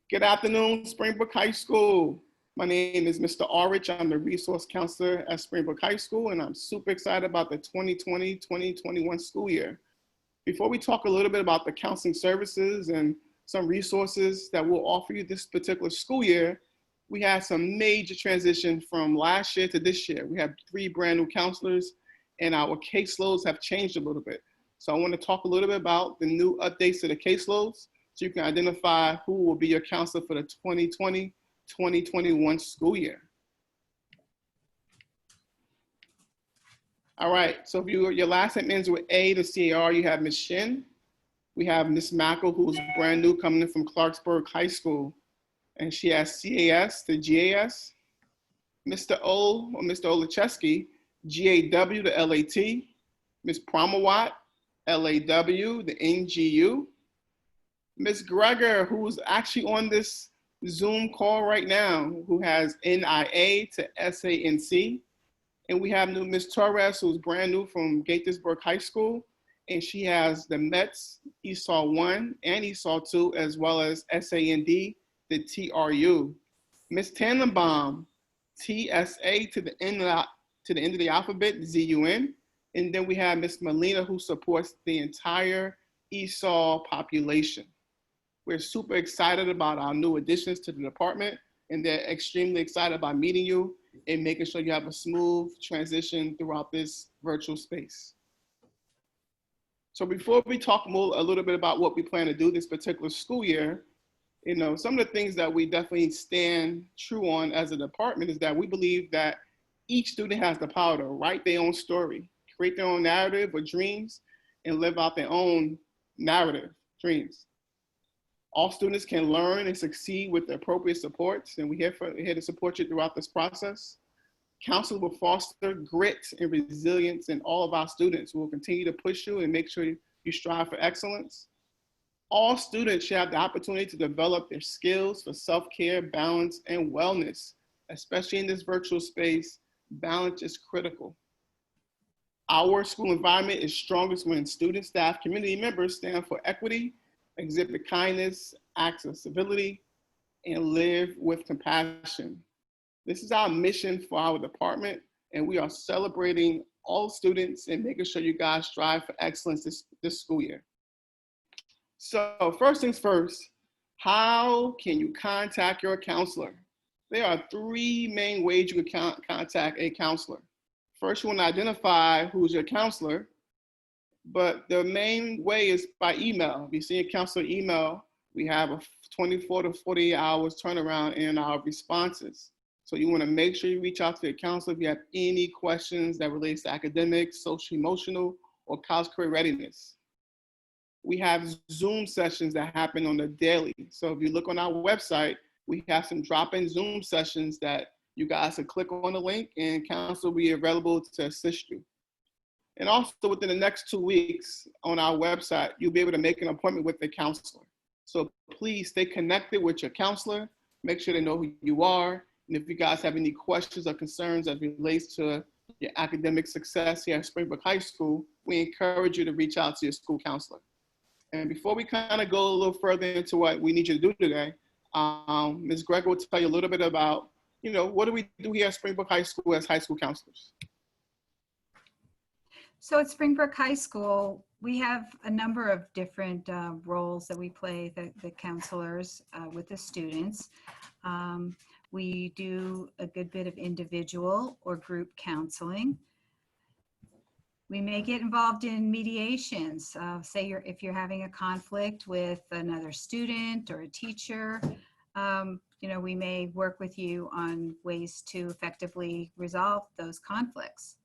Good afternoon, Springbrook High School. My name is Mr. Ulrich. I'm the resource counselor at Springbrook High School, and I'm super excited about the 2020-2021 school year. Before we talk a little bit about the counseling services and some resources that we'll offer you this particular school year, we had some major transition from last year to this year. We have 3 brand new counselors, and our caseloads have changed a little bit. So I want to talk a little bit about the new updates to the caseloads, so you can identify who will be your counselor for the 2020-2021 school year. All right, so if your last name ends with A to CAR, you have Ms. Shin. We have Ms. Mackel, who's brand new, coming in from Clarksburg High School, and she has CAS to GAS. Mr. O, or Mr. Olacheski, GAW to LAT. Ms. Pramawat, LAW, the NGU. Ms. Greger, who's actually on this Zoom call right now, who has NIA to SANC. And we have new Ms. Torres, who's brand new from Gaithersburg High School, and she has the METS, ESOL 1 and ESOL 2, as well as SAND, the TRU. Ms. Tannenbaum, TSA to the end of the alphabet, ZUN. And then we have Ms. Molina, who supports the entire ESOL population. We're super excited about our new additions to the department, and they're extremely excited about meeting you and making sure you have a smooth transition throughout this virtual space. So before we talk a little bit about what we plan to do this particular school year, some of the things that we definitely stand true on as a department is that we believe that each student has the power to write their own story, create their own narrative or dreams, and live out their own narrative, dreams. All students can learn and succeed with the appropriate supports, and we're here to support you throughout this process. Counselors will foster grit and resilience in all of our students. We'll continue to push you and make sure you strive for excellence. All students should have the opportunity to develop their skills for self-care, balance, and wellness. Especially in this virtual space, balance is critical. Our school environment is strongest when students, staff, community members stand for equity, exhibit kindness, acts of civility, and live with compassion. This is our mission for our department, and we are celebrating all students and making sure you guys strive for excellence this school year. So first things first, how can you contact your counselor? There are 3 main ways you can contact a counselor. First, you want to identify who's your counselor. But the main way is by email. If you see a counselor email, we have a 24 to 48 hours turnaround in our responses. So you want to make sure you reach out to your counselor if you have any questions that relates to academics, social, emotional, or college career readiness. We have Zoom sessions that happen on the daily. So if you look on our website, we have some drop-in Zoom sessions that you guys can click on the link and counselor will be available to assist you. And also within the next 2 weeks on our website, you'll be able to make an appointment with a counselor. So please stay connected with your counselor, make sure they know who you are. And if you guys have any questions or concerns as it relates to your academic success here at Springbrook High School, we encourage you to reach out to your school counselor. And before we kind of go a little further into what we need you to do today, Ms. Greger will tell you a little bit about, what do we do here at Springbrook High School as high school counselors? So at Springbrook High School, we have a number of different roles that we play, the counselors with the students. We do a good bit of individual or group counseling. We may get involved in mediations. Say if you're having a conflict with another student or a teacher, we may work with you on ways to effectively resolve those conflicts.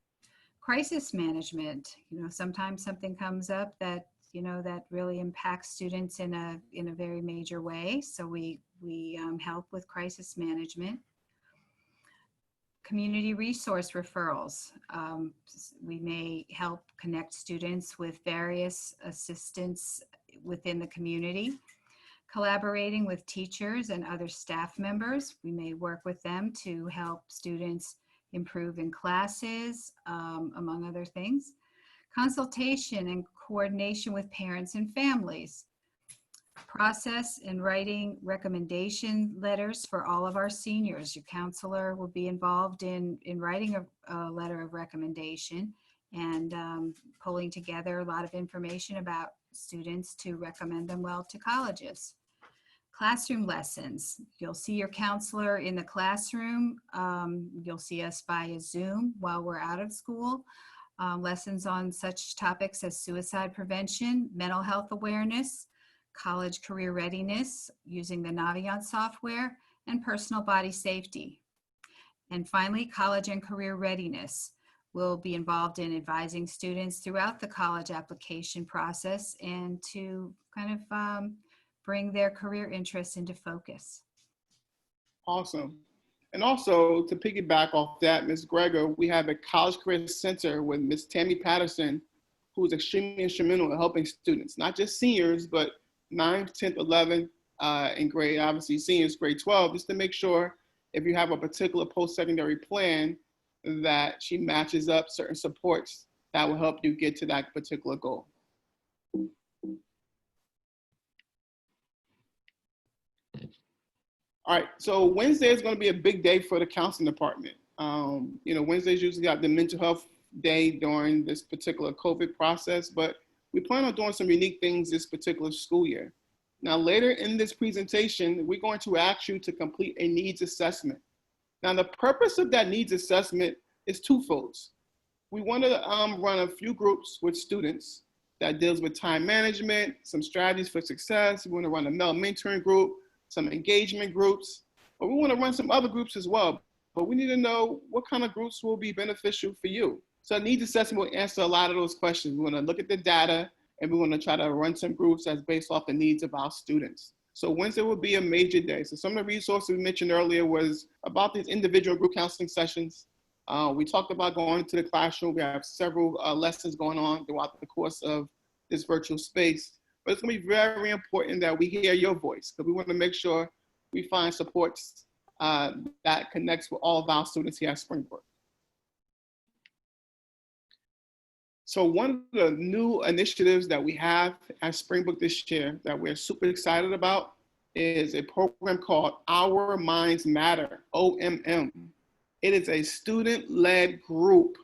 Crisis management, sometimes something comes up that, that really impacts students in a very major way. So we help with crisis management. Community resource referrals. We may help connect students with various assistants within the community. Collaborating with teachers and other staff members, we may work with them to help students improve in classes, among other things. Consultation and coordination with parents and families. process in writing recommendation letters for all of our seniors. Your counselor will be involved in writing a letter of recommendation and pulling together a lot of information about students to recommend them well to colleges. Classroom lessons. You'll see your counselor in the classroom. You'll see us via Zoom while we're out of school. Lessons on such topics as suicide prevention, mental health awareness, college career readiness using the Navient software, and personal body safety. And finally, college and career readiness. We'll be involved in advising students throughout the college application process and to kind of bring their career interests into focus. Awesome. And also to piggyback off that, Ms. Gregor, we have a College Career Center with Ms. Tammy Patterson, who's extremely instrumental in helping students, not just seniors, but 9th, 10th, 11th, and grade, obviously seniors, grade 12, just to make sure if you have a particular post-secondary plan that she matches up certain supports that will help you get to that particular goal. All right, so Wednesday is going to be a big day for the counseling department. Wednesdays usually got the mental health day during this particular COVID process, but we plan on doing some unique things this particular school year. Now, later in this presentation, we're going to ask you to complete a needs assessment. Now, the purpose of that needs assessment is twofold. We want to run a few groups with students that deals with time management, some strategies for success. We want to run a male mentoring group, some engagement groups, but we want to run some other groups as well. But we need to know what kind of groups will be beneficial for you. So needs assessment will answer a lot of those questions. We want to look at the data and we want to try to run some groups that's based off the needs of our students. So Wednesday will be a major day. So some of the resources we mentioned earlier was about these individual group counseling sessions. We talked about going into the classroom. We have several lessons going on throughout the course of this virtual space. But it's going to be very important that we hear your voice because we want to make sure we find supports that connects with all of our students here at Springbrook. So one of the new initiatives that we have at Springbrook this year that we're super excited about is a program called Our Minds Matter, OMM. It is a student-led group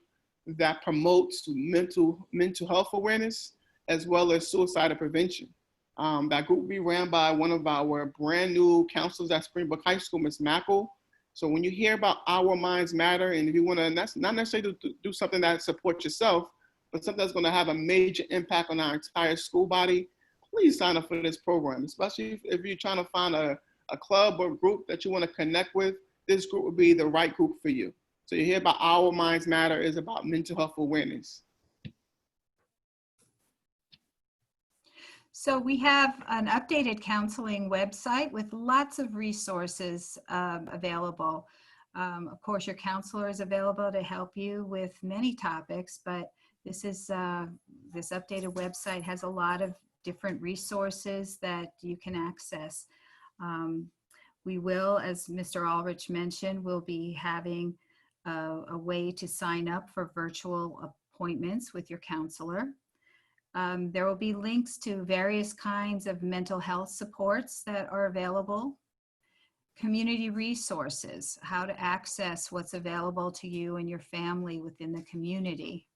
that promotes mental health awareness as well as suicide prevention. That group will be ran by one of our brand new counselors at Springbrook High School, Ms. Mackle. So when you hear about Our Minds Matter, and if you want to, that's not necessarily to do something that supports yourself, but something that's going to have a major impact on our entire school body, please sign up for this program, especially if you're trying to find a club or group that you want to connect with. This group will be the right group for you. So you hear about Our Minds Matter is about mental health awareness. So we have an updated counseling website with lots of resources available. Of course, your counselor is available to help you with many topics, but this updated website has a lot of different resources that you can access. We will, as Mr. Ulrich mentioned, we'll be having a way to sign up for virtual appointments with your counselor. There will be links to various kinds of mental health supports that are available. Community resources, how to access what's available to you and your family within the community.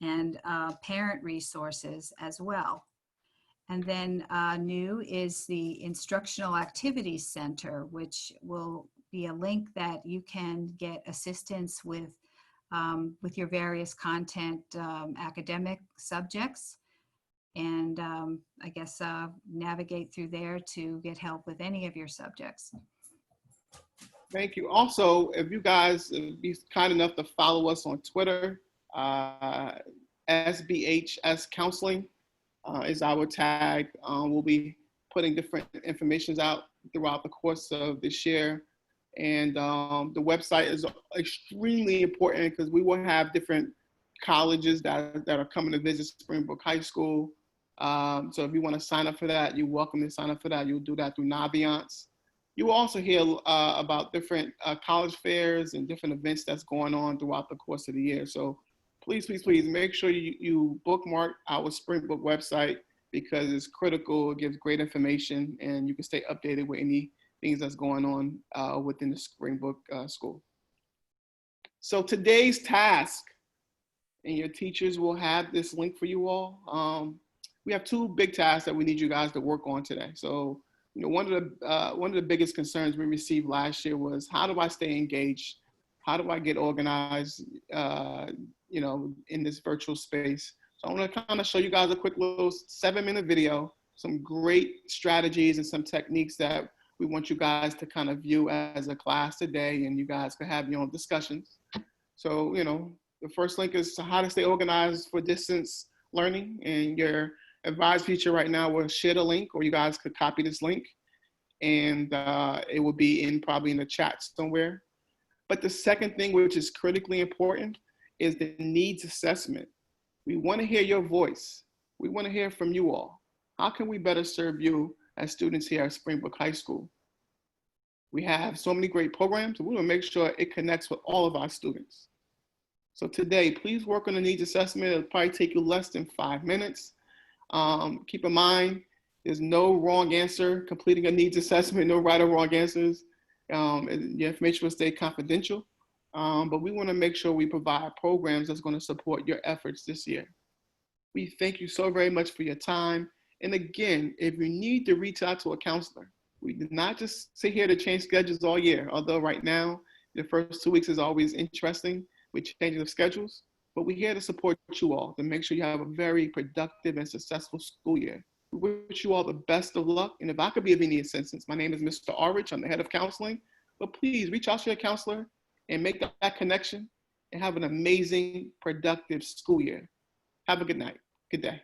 And parent resources as well. And then new is the Instructional Activities Center, which will be a link that you can get assistance with your various content academic subjects. And I guess navigate through there to get help with any of your subjects. Thank you. Also, if you guys be kind enough to follow us on Twitter, SBHS Counseling is our tag. We'll be putting different informations out throughout the course of this year. And the website is extremely important because we will have different colleges that are coming to visit Springbrook High School. So if you want to sign up for that, you're welcome to sign up for that. You'll do that through Navient. You will also hear about different college fairs and different events that's going on throughout the course of the year. So please, please, please make sure you bookmark our Springbrook website because it's critical. It gives great information, and you can stay updated with any things that's going on within the Springbrook School. So today's task, and your teachers will have this link for you all. We have two big tasks that we need you guys to work on today. So, you know, one of the biggest concerns we received last year was, how do I stay engaged? How do I get organized, you know, in this virtual space? So I want to kind of show you guys a quick little 7-minute video, some great strategies and some techniques that we want you guys to kind of view as a class today, and you guys can have your own discussions. So, you know, the first link is how to stay organized for distance learning, and your advised teacher right now will share the link, or you guys could copy this link, and it will be probably in the chat somewhere. But the second thing, which is critically important, is the needs assessment. We want to hear your voice. We want to hear from you all. How can we better serve you as students here at Springbrook High School? We have so many great programs, and we want to make sure it connects with all of our students. So today, please work on the needs assessment. It'll probably take you less than 5 minutes. Keep in mind, there's no wrong answer. Completing a needs assessment, no right or wrong answers. Your information will stay confidential, but we want to make sure we provide programs that's going to support your efforts this year. We thank you so very much for your time. And again, if you need to reach out to a counselor, we did not just sit here to change schedules all year, although right now, the first 2 weeks is always interesting with changing of schedules, but we're here to support you all to make sure you have a very productive and successful school year. We wish you all the best of luck. And if I could be of any assistance, my name is Mr. Ulrich. I'm the head of counseling, but please reach out to your counselor and make that connection and have an amazing, productive school year. Have a good night. Good day.